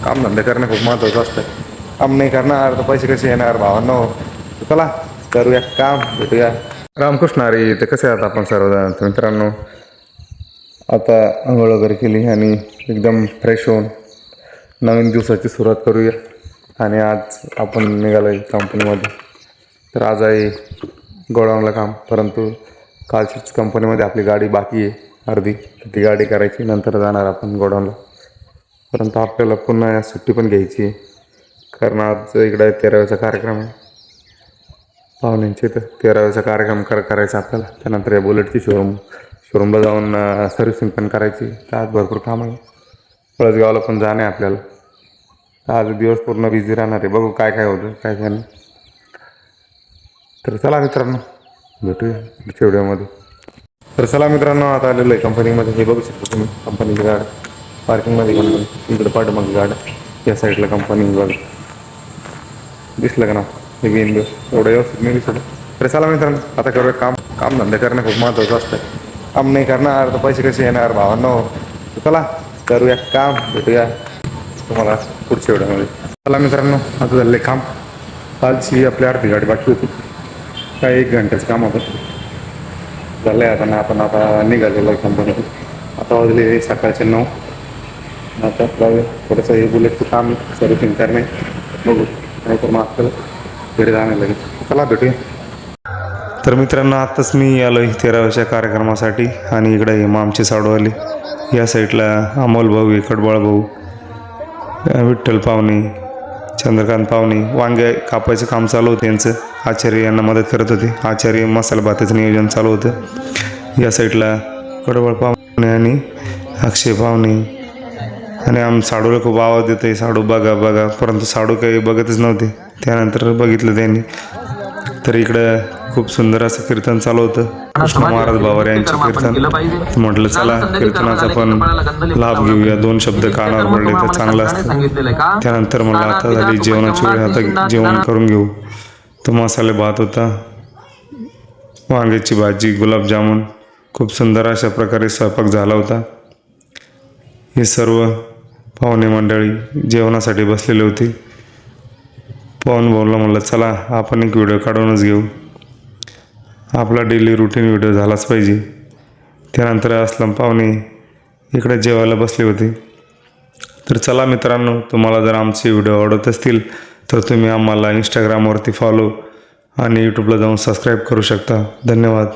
काम धंदे करणे खूप महत्त्वाचं असतं. काम नाही करणार तर पैसे कसे येणार भावांनो. चला करूया काम, भेटूया. रामकृष्ण हरी. ते कसे आहात आपण सर्वजण मित्रांनो. आता आंघोळ वगैरे केली आणि एकदम फ्रेश होऊन नवीन दिवसाची सुरुवात करूया. आणि आज आपण निघालो आहे कंपनीमध्ये. तर आज आहे गोडाऊनला काम, परंतु कालचीच कंपनीमध्ये आपली गाडी बाकी आहे अर्धी, ती गाडी करायची, नंतर जाणार आपण गोडाऊनला. परंतु आपल्याला पुन्हा सुट्टी पण घ्यायची आहे, कारण आज इकडे 13व्याचा कार्यक्रम आहे पाहुण्यांचे. तर 13व्याचा कार्यक्रम करायचा आपल्याला. त्यानंतर या बुलेटची शोरूमला जाऊन सर्व्हिसिंग पण करायची. तर आज भरपूर काम आहे. पळसगावला पण जाणे आपल्याला. आज दिवस पूर्ण बिझी राहणार आहे. बघू काय काय होतं काय काय नाही. तर चला मित्रांनो, भेटूया पुढच्या व्हिडिओमध्ये. तर चला मित्रांनो, आता आलेलो आहे कंपनीमध्ये. हे बघू शकता तुम्ही कंपनीची गाडी पार्किंगमध्ये कंपनी. इकडे पाठीमागे गाडी, या साईडला कंपनी बघा. दिसलं का ना हे बिन एवढं व्यवस्थित नाही दिसलं. तर चला मित्रांनो, आता करूया काम. काम धंदे करणे खूप महत्त्वाचं असतं. काम नाही करणार तर पैसे कसे येणार भावांनो. चला करूया काम, भेटूया तुम्हाला पुढच्या व्हिडिओमध्ये. चला मित्रांनो, आता झाले काम. कालची आपली अर्धी गाडी बाकी होती, काय 1 घंट्याचं काम होतं. झालं आहे आता ना. आपण आता निघालेलो आहे कंपनीतून. आता वाजले सकाळचे 9. आता जाऊया थोडंसं हे बुलेटचं काम सर्व्हिसिंग करणे, बघू नाहीतर मग आपल्याला घरी जाणे लागेल. चला भेटूया. तर मित्रांनो, आत्ताच मी आलो आहे 13व्याच्या कार्यक्रमासाठी. आणि इकडे हे मामचे साडूवाले, या साईडला अमोल भाऊ आहे, कडबाळ भाऊ, विठ्ठल पाहुणे, चंद्रकांत पाहुणे. वांगे कापायचं काम चालू होतं यांचं. आचार्य यांना मदत करत होते. आचार्य मसाला भाताचं नियोजन चालू होतं. या साईडला कडबाळ पाहुणे आणि अक्षय पाहुणे. आणि साडूला खूप आवाज देत आहे, साडू बघा बघा, परंतु साडू काही बघतच नव्हते. त्यानंतर बघितलं त्यांनी. तर इकडं खूप सुंदर असं कीर्तन चालू होतं, कृष्ण महाराज बाबर यांचे कीर्तन. तर म्हटलं चला कीर्तनाचा पण लाभ घेऊया. 2 शब्द कानावर पडले तर चांगलं असतं. त्यानंतर म्हणलं आता झाली जेवणाची वेळ, आता जेवण करून घेऊ. तो मसाले भात होता, वांग्याची भाजी, गुलाबजामुन. खूप सुंदर अशा प्रकारे स्वयंपाक झाला होता. हे सर्व पाहुणे मंडळी जेवणासाठी बसलेले होते. पाहुणे भाऊला म्हणलं चला आपण एक व्हिडिओ काढूनच घेऊ. आपला डेली रुटीन व्हिडिओ झालाच पाहिजे. त्यानंतर असलम पाहुणे इकडे जेवायला बसले होते. तर चला मित्रांनो, तुम्हाला जर आमचे व्हिडिओ आवडत असतील तर तुम्ही आम्हाला इंस्टाग्रामवरती फॉलो आणि यूट्यूबला जाऊन सबस्क्राईब करू शकता. धन्यवाद.